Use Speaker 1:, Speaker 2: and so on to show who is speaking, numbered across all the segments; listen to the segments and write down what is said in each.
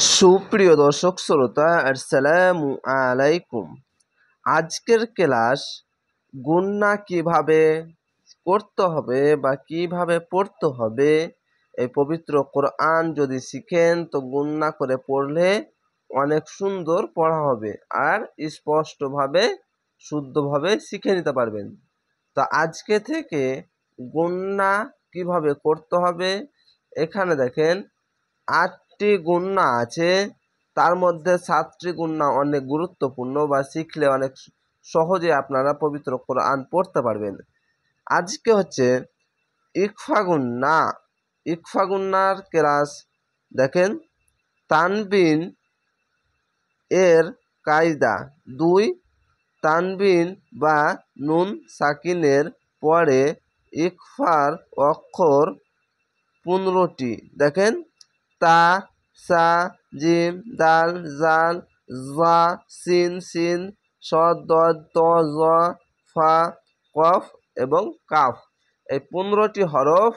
Speaker 1: সুপ্রিয় দর্শক শ্রোতা, আসসালামু আলাইকুম। আজকের ক্লাস গুণনা কিভাবে করতে হবে বা কিভাবে পড়তে হবে। এই পবিত্র কোরআন যদি শিখেন তো গুণনা করে পড়লে অনেক সুন্দর পড়া হবে আর স্পষ্টভাবে শুদ্ধভাবে শিখে নিতে পারবেন। তো আজকে থেকে গুণনা কিভাবে করতে হবে, এখানে দেখেন 8টি গুণনা আছে, তার মধ্যে 7টি গুণনা অনেক গুরুত্বপূর্ণ বা শিখলে অনেক সহজে আপনারা পবিত্র কোরআন পড়তে পারবেন। আজকে হচ্ছে ইকফা গুণনা। ইকফা গুণনার ক্লাস দেখেন। তানবিন এর কায়দা 2, তানবিন বা নুন সাকিনের পরে ইকফার অক্ষর 15টি। দেখেন, তা, সা, জিম, দাল, জাল, জা, সিন, সিন, সদ, দদ, ত, জ, ফা, কফ এবং কাফ। এই 15টি হরফ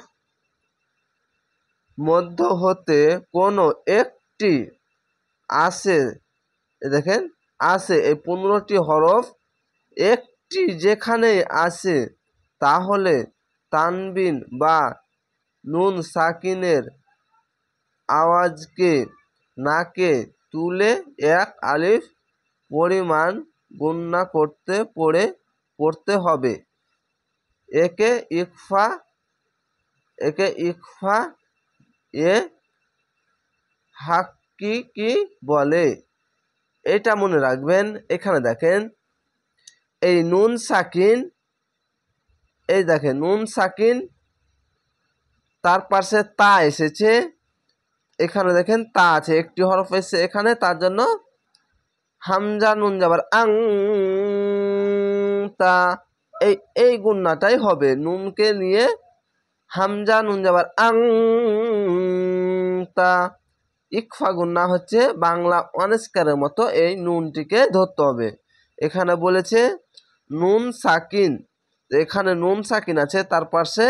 Speaker 1: মধ্য হতে কোনো একটি আসে। দেখেন, আসে এই 15টি হরফ একটি যেখানে আসে তাহলে তানবিন বা নুন সাকিনের আওয়াজকে নাকে তুলে 1 আলিফ পরিমাণ গুণনা পড়তে হবে। একে ইকফা এ হাকিকি বলে। এটা মনে রাখবেন। এখানে দেখেন, এই নুন সাকিন, এই দেখেন নুন সাকিন, তার পাশে তা এসেছে। এখানে দেখেন তা আছে, একটি হরফ এসেছে এখানে, তার জন্য হামজা নুন যাবার আং, তা, এই গুণনাটাই হবে। নুনকে নিয়ে হামজা নুন যাবার আং, তা। ইকফা গুণনা হচ্ছে বাংলা অনেস্কারের মতো এই নুনটিকে ধরতে হবে। এখানে বলেছে নুন সাকিন, এখানে নুন সাকিন আছে, তার পাশে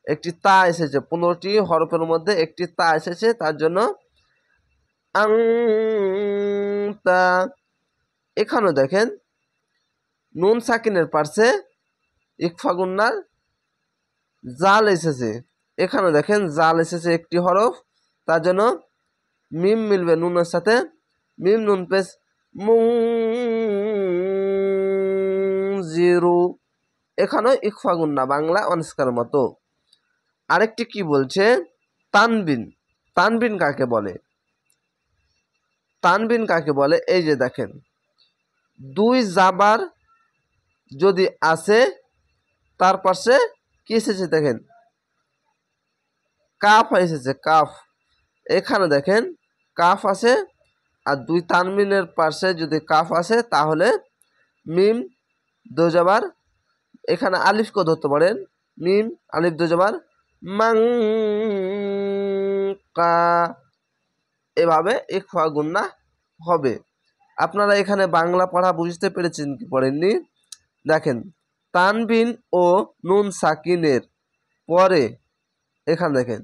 Speaker 1: একটি তা এসেছে, 15টি হরফের মধ্যে একটি তা এসেছে, তার জন্য আং, তা। এখানে দেখেন নুন সাকিনের পাশে ইকফা গুণনার জাল এসেছে। এখানে দেখেন জাল এসেছে একটি হরফ, তার জন্য মিম মিলবে নুনের সাথে, মিম নুন পেশ মুনজিরু। এখানেও ইকফা গুণনা বাংলা অনেস্কার মতো। আরেকটি কি বলছে, তানবিন। তানবিন কাকে বলে? তানবিন কাকে বলে? এই যে দেখেন, 2 জাবার যদি আসে, তার পাশে কি এসেছে দেখেন, কাফ এসেছে, কাফ। এখানে দেখেন কাফ আছে, আর 2 তানবিনের পাশে যদি কাফ আসে তাহলে মিম 2 জাবার, এখানে আলিফকে ধরতে পারেন, মিম আলিফ 2 জাবার মাং, কা। এভাবে ইকফা গুণনা হবে। আপনারা এখানে বাংলা পড়া বুঝতে পেরেছেন কি পড়েননি? দেখেন, তানবিন ও নুন সাকিনের পরে এখানে দেখেন,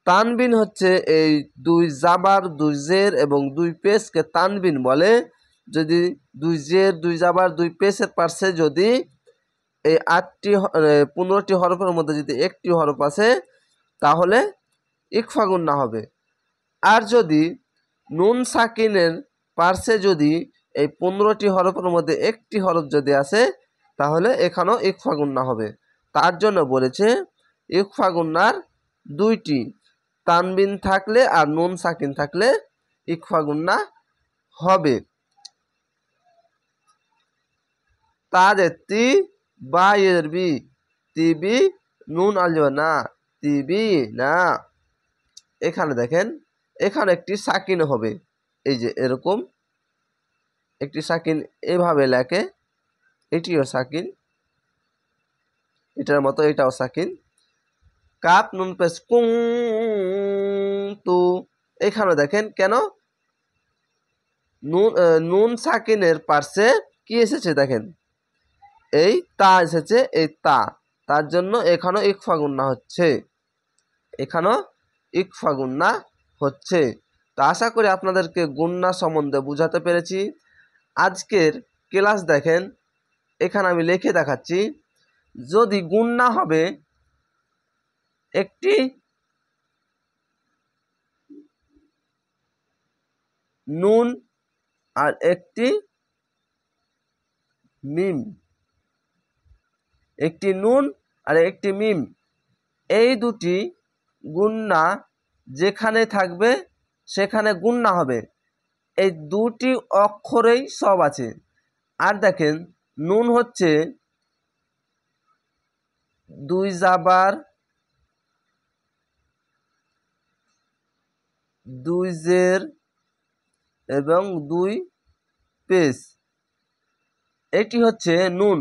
Speaker 1: তানবিন হচ্ছে এই 2 জাবার, 2 জের এবং 2 পেশকে তানবিন বলে। যদি 2 জের, 2 জাবার, 2 পেশের পাশে যদি এই 15টি হরফের মধ্যে যদি একটি হরফ আছে তাহলে ইকফা গুণনা হবে। আর যদি নুন সাকিনের পার্শ্বে যদি এই 15টি হরফের মধ্যে একটি হরফ যদি আসে তাহলে এখানেও ইকফা গুণনা হবে। তার জন্য বলেছে ইকফা গুণনার 2টি, তানবিন থাকলে আর নুন সাকিন থাকলে ইকফা গুণনা হবে। তাদের তি বা বি, তিবি নুন আলবা না, তিবি না। এখানে দেখেন, এখানে একটি সাকিন হবে, এই যে এরকম একটি সাকিন এভাবে লেখে, এটিও সাকিন, এটার মতো এটাও সাকিন। কাপ নুন পেশ কুং তু। এখানে দেখেন কেন নুন সাকিনের পাশে কি এসেছে দেখেন, এই তা এসেছে, এই তা, তার জন্য এখানেও ইকফা গুণনা হচ্ছে, এখানেও ইকফা গুণনা হচ্ছে। তো আশা করি আপনাদেরকে গুণনা সম্বন্ধে বোঝাতে পেরেছি। আজকের ক্লাস দেখেন, এখানে আমি লিখে দেখাচ্ছি। যদি গুণনা হবে একটি নুন আর একটি মিম, একটি নুন আর একটি মিম, এই দুটি গুণনা যেখানে থাকবে সেখানে গুণনা হবে। এই দুটি অক্ষরেই সব আছে। আর দেখেন, নুন হচ্ছে 2 জাবার 2 জের এবং 2 পেশ, এটি হচ্ছে নুন।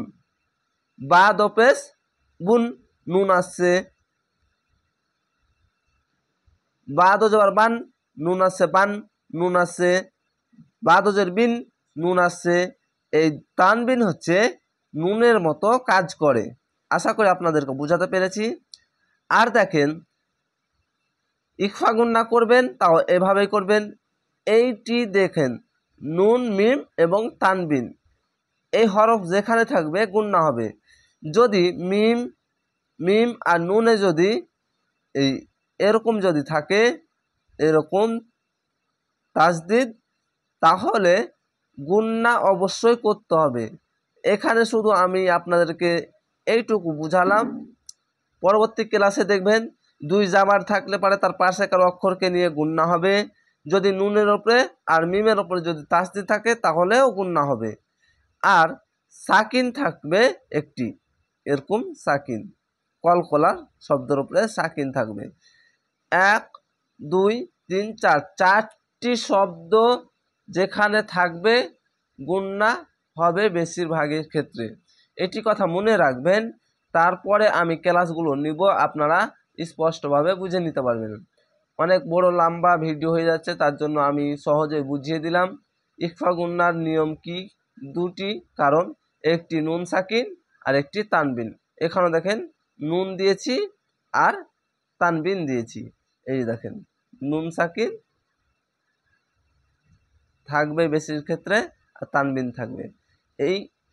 Speaker 1: বা দপেশ বুন, নুন আসছে। বা দোজাবার বান, নুন আসছে বান, নুন আসছে। বা দোজের বিন, নুন আসছে। এই তানবিন হচ্ছে নুনের মতো কাজ করে। আশা করি আপনাদেরকে বোঝাতে পেরেছি। আর দেখেন, ইকফা গুণনা করবেন তাও এভাবেই করবেন। এইটি দেখেন, নুন, মিম এবং তানবিন, এই হরফ যেখানে থাকবে গুণনা হবে। যদি মিম মিম আর নুনে যদি এই এরকম যদি থাকে, এরকম তাসদিদ, তাহলে গুণনা অবশ্যই করতে হবে। এখানে শুধু আমি আপনাদেরকে এইটুকু বুঝালাম। পরবর্তী ক্লাসে দেখবেন 2 জাবার থাকলে পারে তার পাশেকার অক্ষরকে নিয়ে গুণনা হবে। যদি নুনের ওপরে আর মিমের ওপরে যদি তাসদিদ থাকে তাহলেও গুণনা হবে। আর সাকিন থাকবে একটি, এরকম সাকিন, কলকলার শব্দের উপরে সাকিন থাকবে। 1 2 3 4, 4টি শব্দ যেখানে থাকবে গুণনা হবে বেশিরভাগের ক্ষেত্রে। এটি কথা মনে রাখবেন। তারপরে আমি ক্লাসগুলো নিব, আপনারা স্পষ্টভাবে বুঝে নিতে পারবেন। অনেক বড় লম্বা ভিডিও হয়ে যাচ্ছে, তার জন্য আমি সহজে বুঝিয়ে দিলাম ইকফা গুণনার নিয়ম কি। দুটি কারণ, একটি নুন সাকিন আর একটি তানবিন। এখানে দেখেন নুন দিয়েছি আর তানবিন দিয়েছি। এই দেখেন, নুন সাকিন থাকবে বেশির ক্ষেত্রে আর তানবিন থাকবে।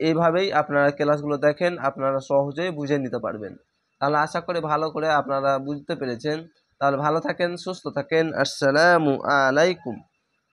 Speaker 1: এইভাবেই আপনারা ক্লাসগুলো দেখেন, আপনারা সহজেই বুঝে নিতে পারবেন। তাহলে আশা করি ভালো করে আপনারা বুঝতে পেরেছেন। তাহলে ভালো থাকেন, সুস্থ থাকেন। আসসালামু আলাইকুম।